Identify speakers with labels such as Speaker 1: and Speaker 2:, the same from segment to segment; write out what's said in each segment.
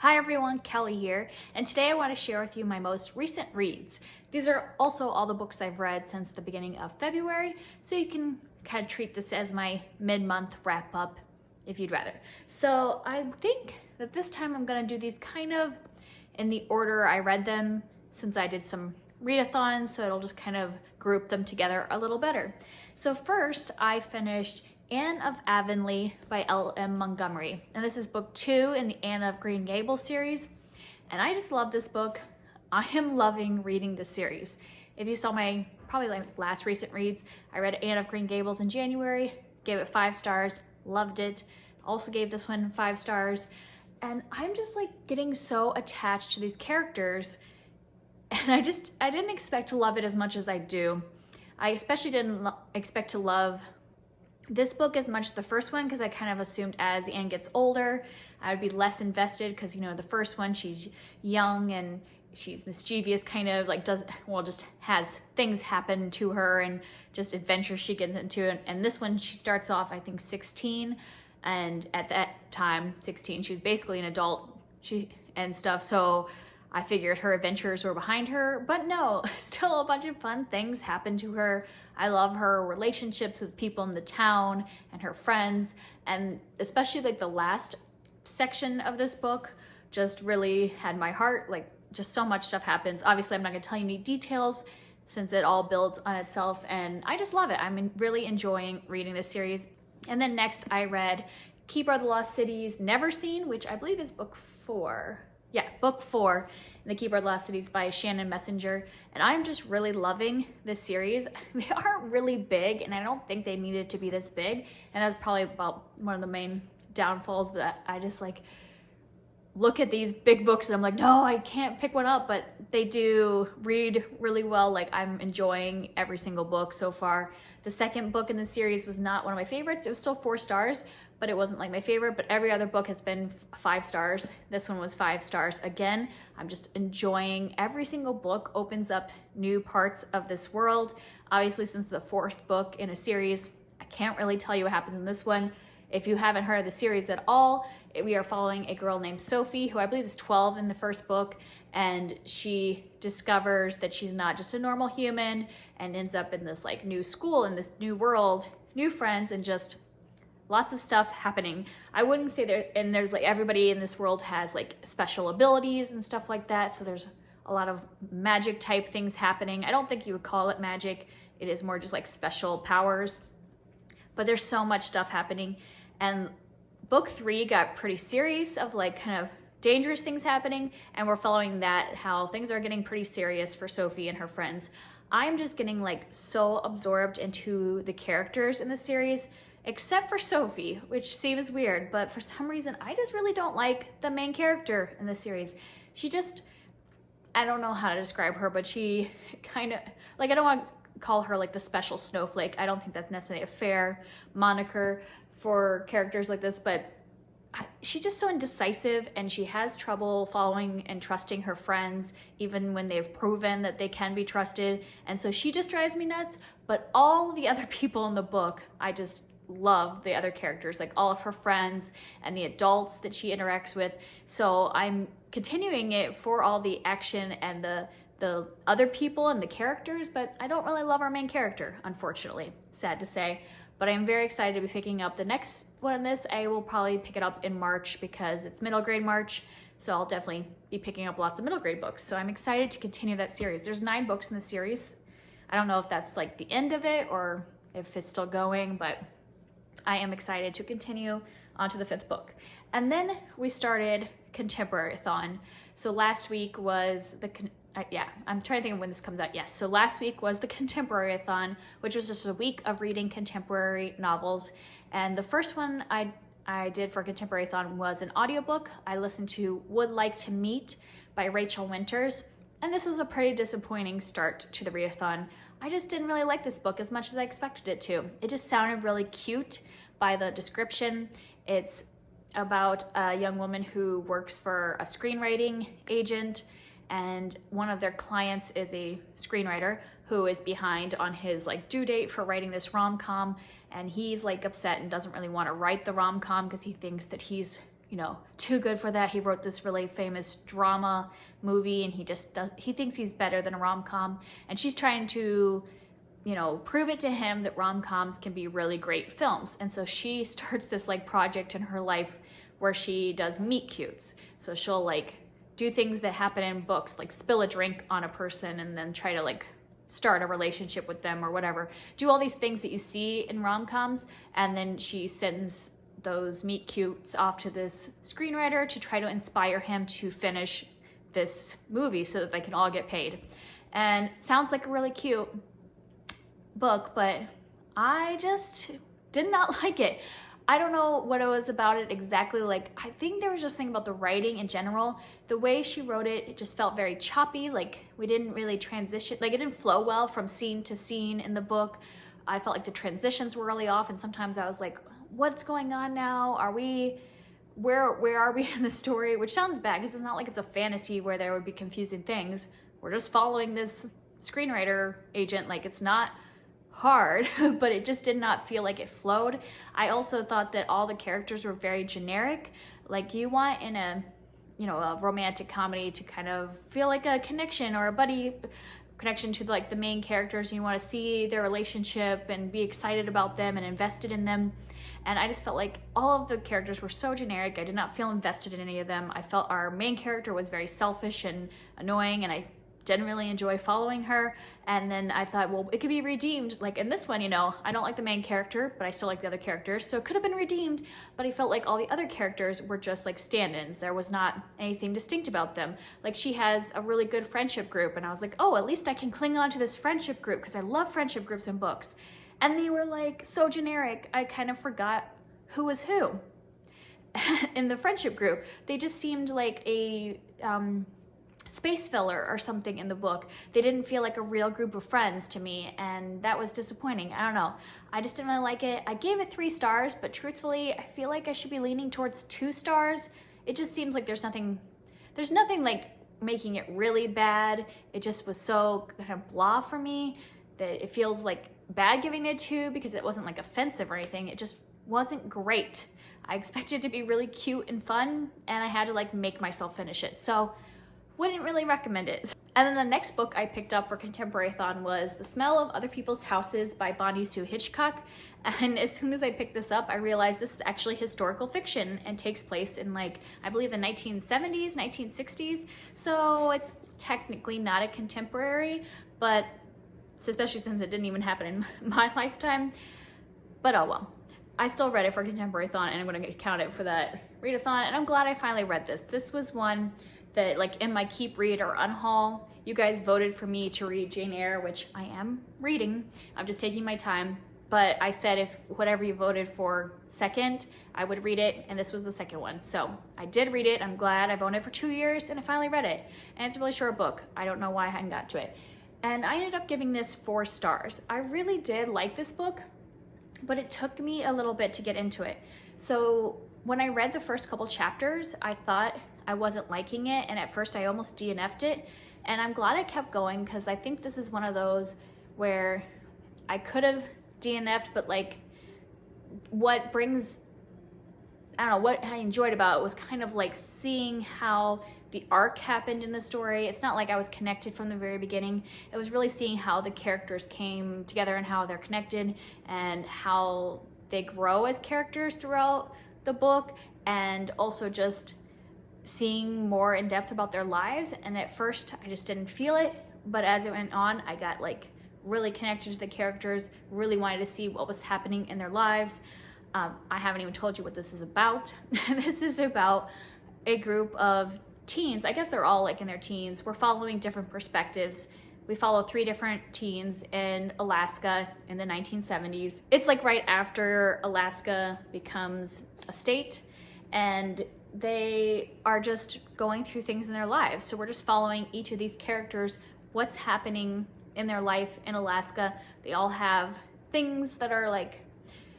Speaker 1: Hi everyone, Kelly here, and today I want to share with you my most recent reads. These are also all the books I've read since the beginning of February, so you can kind of treat this as my mid-month wrap-up if you'd rather. So I think that this time I'm going to do these kind of in the order I read them, since I did some readathons, so it'll just kind of group them together a little better. So first, I finished Anne of Avonlea by L.M. Montgomery. And this is book 2 in the Anne of Green Gables series. And I just love this book. I am loving reading this series. If you saw my probably like last recent reads, I read Anne of Green Gables in January, gave it 5 stars, loved it. Also gave this one 5 stars. And I'm just like getting so attached to these characters. And I didn't expect to love it as much as I do. I especially didn't expect to love this book as much as the first one, because I kind of assumed as Anne gets older, I would be less invested, because, you know, the first one, she's young and she's mischievous, kind of like just has things happen to her and just adventures she gets into. And this one, she starts off, I think, 16. And at that time, 16, she was basically an adult and stuff. So I figured her adventures were behind her, but no, still a bunch of fun things happen to her. I love her relationships with people in the town and her friends, and especially like the last section of this book just really had my heart. Like, just so much stuff happens. Obviously, I'm not gonna tell you any details since it all builds on itself, and I just love it. I'm really enjoying reading this series. And then next I read Keeper of the Lost Cities, Neverseen, which I believe is book 4. Yeah, book 4, The Keeper of the Lost Cities by Shannon Messenger. And I'm just really loving this series. They aren't really big, and I don't think they needed to be this big. And that's probably about one of the main downfalls, that I just like look at these big books and I'm like, no, I can't pick one up, but they do read really well. Like, I'm enjoying every single book so far. The second book in the series was not one of my favorites. It was still 4 stars, but it wasn't like my favorite. But every other book has been 5 stars. This one was 5 stars. Again, I'm just enjoying every single book. Opens up new parts of this world. Obviously, since the 4th book in a series, I can't really tell you what happens in this one. If you haven't heard of the series at all, we are following a girl named Sophie, who I believe is 12 in the first book, and she discovers that she's not just a normal human and ends up in this like new school, in this new world, new friends, and just lots of stuff happening. I wouldn't say there's like everybody in this world has like special abilities and stuff like that, so there's a lot of magic type things happening. I don't think you would call it magic. It is more just like special powers, but there's so much stuff happening. And book 3 got pretty serious, of like kind of dangerous things happening, and we're following that, how things are getting pretty serious for Sophie and her friends. I'm just getting like so absorbed into the characters in the series, except for Sophie, which seems weird, but for some reason I just really don't like the main character in the series. She just, I don't know how to describe her, but she kind of, like, I don't want to call her like the special snowflake. I don't think that's necessarily a fair moniker for characters like this, but she's just so indecisive, and she has trouble following and trusting her friends, even when they've proven that they can be trusted. And so she just drives me nuts. But all the other people in the book, I just love the other characters, like all of her friends and the adults that she interacts with. So I'm continuing it for all the action and the other people and the characters, but I don't really love our main character, unfortunately, sad to say. But I'm very excited to be picking up the next one in this. I will probably pick it up in March because it's middle grade March, so I'll definitely be picking up lots of middle grade books. So I'm excited to continue that series. There's 9 books in the series. I don't know if that's like the end of it or if it's still going, but I am excited to continue on to the 5th book. And then we started Contemporary-a-thon. So last week was I'm trying to think of when this comes out. Yes, so last week was the Contemporary-a-thon, which was just a week of reading contemporary novels. And the first one I did for Contemporary-a-thon was an audiobook. I listened to Would Like to Meet by Rachel Winters. And this was a pretty disappointing start to the readathon. I just didn't really like this book as much as I expected it to. It just sounded really cute by the description. It's about a young woman who works for a screenwriting agent, and one of their clients is a screenwriter who is behind on his like due date for writing this rom-com, and he's like upset and doesn't really want to write the rom-com because he thinks that he's too good for that. He wrote this really famous drama movie and he thinks he's better than a rom-com. And she's trying to, prove it to him that rom-coms can be really great films. And so she starts this like project in her life where she does meet cutes. So she'll like do things that happen in books, like spill a drink on a person and then try to like start a relationship with them or whatever. Do all these things that you see in rom-coms, and then she sends those meet cutes off to this screenwriter to try to inspire him to finish this movie so that they can all get paid. And it sounds like a really cute book, but I just did not like it. I don't know what it was about it exactly. Like, I think there was just something about the writing in general. The way she wrote it, it just felt very choppy. Like, we didn't really transition, like it didn't flow well from scene to scene in the book. I felt like the transitions were really off, and sometimes I was like, what's going on now? Where are we in the story? Which sounds bad because it's not like it's a fantasy where there would be confusing things. We're just following this screenwriter agent. Like, it's not hard, but it just did not feel like it flowed. I also thought that all the characters were very generic. Like, you want in a romantic comedy to kind of feel like a connection or a buddy connection to like the main characters, and you want to see their relationship and be excited about them and invested in them. And I just felt like all of the characters were so generic. I did not feel invested in any of them. I felt our main character was very selfish and annoying, and I didn't really enjoy following her. And then I thought, well, it could be redeemed. Like in this one, I don't like the main character, but I still like the other characters, so it could have been redeemed. But I felt like all the other characters were just like stand-ins. There was not anything distinct about them. Like, she has a really good friendship group, and I was like, oh, at least I can cling on to this friendship group because I love friendship groups in books. And they were like so generic, I kind of forgot who was who in the friendship group. They just seemed like a space filler or something in the book. They didn't feel like a real group of friends to me, and that was disappointing. I don't know. I just didn't really like it. I gave it 3 stars, but truthfully, I feel like I should be leaning towards 2 stars. It just seems like there's nothing like making it really bad. It just was so kind of blah for me that it feels like bad giving it 2 because it wasn't like offensive or anything. It just wasn't great. I expected it to be really cute and fun, and I had to like make myself finish it. So wouldn't really recommend it. And then the next book I picked up for Contemporary-thon was The Smell of Other People's Houses by Bonnie Sue Hitchcock. And as soon as I picked this up, I realized this is actually historical fiction and takes place in like, I believe the 1970s, 1960s. So it's technically not a contemporary, but especially since it didn't even happen in my lifetime. But oh well. I still read it for Contemporary-thon, and I'm going to count it for that readathon, and I'm glad I finally read this. This was one that, like, in my keep, read, or unhaul, you guys voted for me to read Jane Eyre, which I am reading. I'm just taking my time. But I said if whatever you voted for second, I would read it, and this was the second one. So I did read it. I'm glad. I've owned it for 2 years, and I finally read it. And it's a really short book. I don't know why I hadn't got to it. And I ended up giving this 4 stars. I really did like this book, but it took me a little bit to get into it. So when I read the first couple chapters, I thought I wasn't liking it, and at first I almost DNF'd it, and I'm glad I kept going because I think this is one of those where I could have DNF'd, but like what I enjoyed about it was kind of like seeing how the arc happened in the story. It's not like I was connected from the very beginning. It was really seeing how the characters came together and how they're connected and how they grow as characters throughout the book, and also just seeing more in depth about their lives. And at first I just didn't feel it, but as it went on, I got like really connected to the characters, really wanted to see what was happening in their lives. I haven't even told you what this is about. This is about a group of teens. I guess they're all like in their teens. We're following different perspectives. We follow 3 different teens in Alaska in the 1970s. It's like right after Alaska becomes a state, and they are just going through things in their lives. So we're just following each of these characters, what's happening in their life in Alaska. They all have things that are like,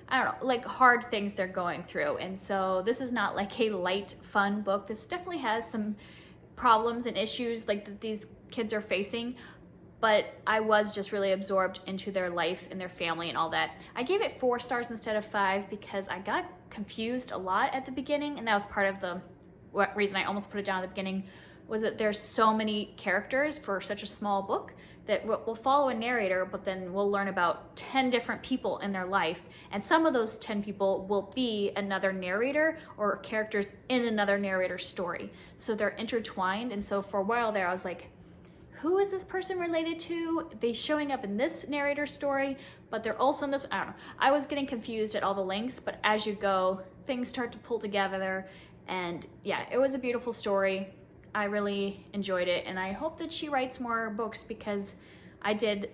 Speaker 1: I don't know, like hard things they're going through. And so this is not like a light, fun book. This definitely has some problems and issues like that these kids are facing, but I was just really absorbed into their life and their family and all that. I gave it 4 stars instead of 5 because I got confused a lot at the beginning, and that was part of the reason I almost put it down at the beginning, was that there's so many characters for such a small book that we'll follow a narrator, but then we'll learn about 10 different people in their life, and some of those 10 people will be another narrator or characters in another narrator's story. So they're intertwined, and so for a while there I was like, who is this person related to? They showing up in this narrator story, but they're also in this, I don't know. I was getting confused at all the links, but as you go, things start to pull together, and yeah, it was a beautiful story. I really enjoyed it, and I hope that she writes more books, because I did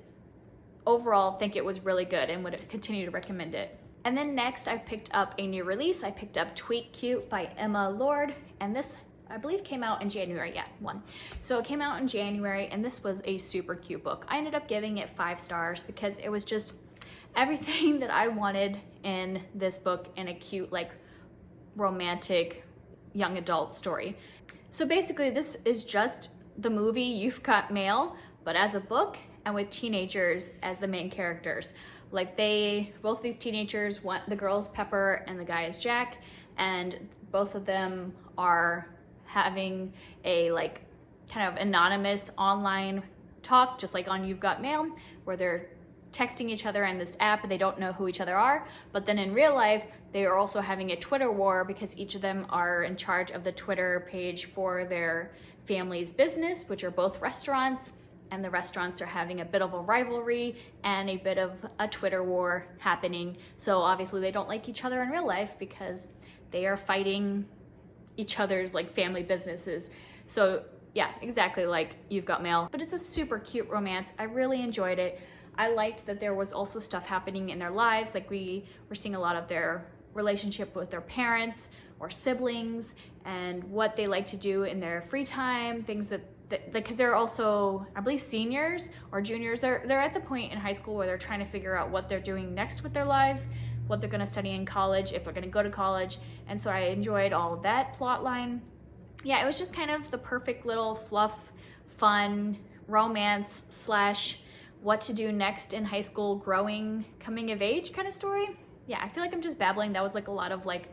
Speaker 1: overall think it was really good and would continue to recommend it. And then next I picked up a new release. I picked up Tweet Cute by Emma Lord, and this I believe came out in January, So it came out in January, and this was a super cute book. I ended up giving it 5 stars because it was just everything that I wanted in this book in a cute, like, romantic young adult story. So basically this is just the movie You've Got Mail, but as a book and with teenagers as the main characters. Like both these teenagers, the girl is Pepper and the guy is Jack, and both of them are having a like kind of anonymous online talk, just like on You've Got Mail, where they're texting each other in this app and they don't know who each other are. But then in real life, they are also having a Twitter war because each of them are in charge of the Twitter page for their family's business, which are both restaurants, and the restaurants are having a bit of a rivalry and a bit of a Twitter war happening. So obviously they don't like each other in real life because they are fighting each other's like family businesses. So yeah, exactly like You've Got Mail, but it's a super cute romance. I really enjoyed it. I liked that there was also stuff happening in their lives. Like we were seeing a lot of their relationship with their parents or siblings and what they like to do in their free time, things that because they're also, I believe, seniors or juniors. They're at the point in high school where they're trying to figure out what they're doing next with their lives, what they're going to study in college, if they're going to go to college. And so I enjoyed all of that plot line. Yeah, it was just kind of the perfect little fluff, fun romance slash what to do next in high school, growing, coming of age kind of story. Yeah, I feel like I'm just babbling. That was like a lot of like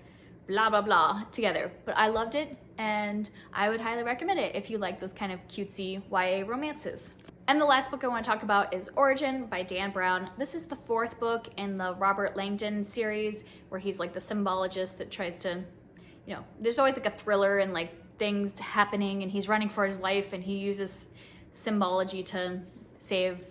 Speaker 1: blah, blah, blah together, but I loved it, and I would highly recommend it if you like those kind of cutesy YA romances. And the last book I want to talk about is Origin by Dan Brown. This is the 4th book in the Robert Langdon series, where he's like the symbologist that tries to, you know, there's always like a thriller and like things happening, and he's running for his life, and he uses symbology to save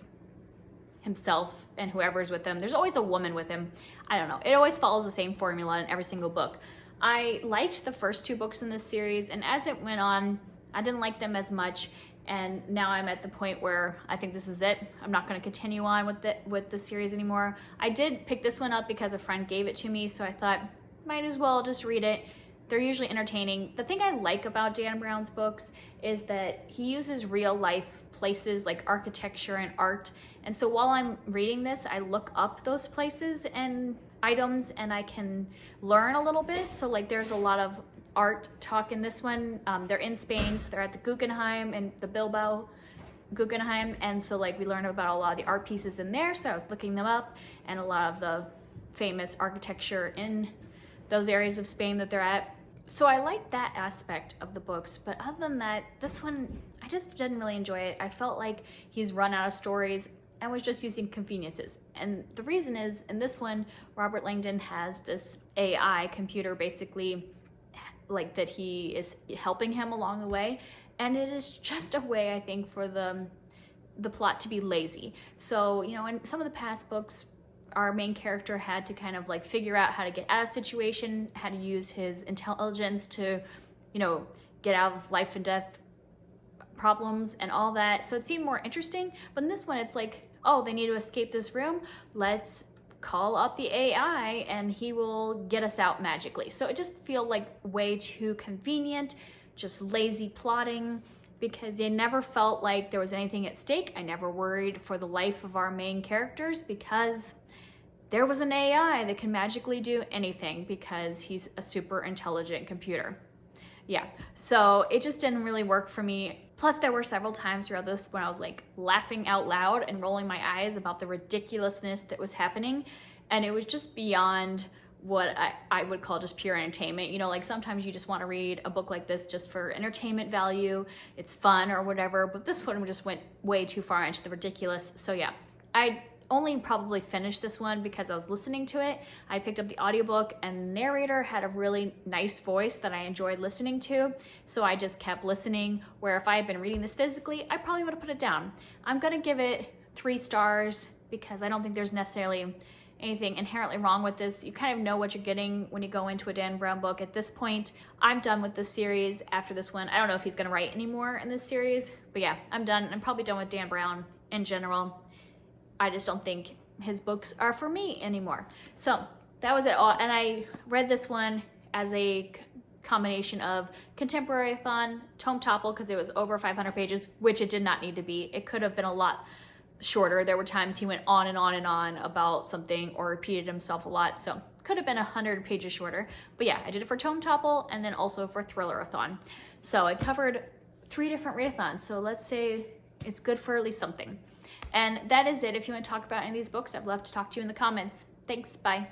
Speaker 1: himself and whoever's with him. There's always a woman with him. I don't know. It always follows the same formula in every single book. I liked the first 2 books in this series, and as it went on, I didn't like them as much, and now I'm at the point where I think this is it. I'm not going to continue on with the series anymore. I did pick this one up because a friend gave it to me, so I thought might as well just read it. They're usually entertaining. The thing I like about Dan Brown's books is that he uses real life places like architecture and art. And so while I'm reading this, I look up those places and items and I can learn a little bit. So like there's a lot of art talk in this one. They're in Spain, so they're at the Guggenheim and the Bilbao Guggenheim. And so like we learn about a lot of the art pieces in there. So I was looking them up, and a lot of the famous architecture in those areas of Spain that they're at. So I like that aspect of the books, but other than that, this one, I just didn't really enjoy it. I felt like he's run out of stories and was just using conveniences. And the reason is, in this one, Robert Langdon has this AI computer basically, like that he is helping him along the way. And it is just a way, I think, for the plot to be lazy. So, you know, in some of the past books, our main character had to kind of like figure out how to get out of a situation, how to use his intelligence to, you know, get out of life and death problems and all that. So it seemed more interesting. But in this one, it's like, oh, they need to escape this room. Let's call up the AI and he will get us out magically. So it just felt like way too convenient, just lazy plotting, because it never felt like there was anything at stake. I never worried for the life of our main characters because there was an AI that can magically do anything because he's a super intelligent computer. Yeah, so it just didn't really work for me. Plus there were several times throughout this when I was like laughing out loud and rolling my eyes about the ridiculousness that was happening. And it was just beyond what I would call just pure entertainment. You know, like sometimes you just want to read a book like this just for entertainment value, it's fun or whatever, but this one just went way too far into the ridiculous. So yeah, I only probably finished this one because I was listening to it. I picked up the audiobook and the narrator had a really nice voice that I enjoyed listening to, so I just kept listening, where if I had been reading this physically, I probably would have put it down. I'm gonna give it 3 stars because I don't think there's necessarily anything inherently wrong with this. You kind of know what you're getting when you go into a Dan Brown book. At this point, I'm done with this series after this one. I don't know if he's gonna write anymore in this series, but yeah, I'm done. I'm probably done with Dan Brown in general. I just don't think his books are for me anymore. So that was it all. And I read this one as a combination of contemporary-a-thon, tome topple, because it was over 500 pages, which it did not need to be. It could have been a lot shorter. There were times he went on and on and on about something or repeated himself a lot. So could have been 100 pages shorter. But yeah, I did it for tome topple and then also for thriller-a-thon. So I covered 3 different readathons. So let's say it's good for at least something. And that is it. If you want to talk about any of these books, I'd love to talk to you in the comments. Thanks, bye.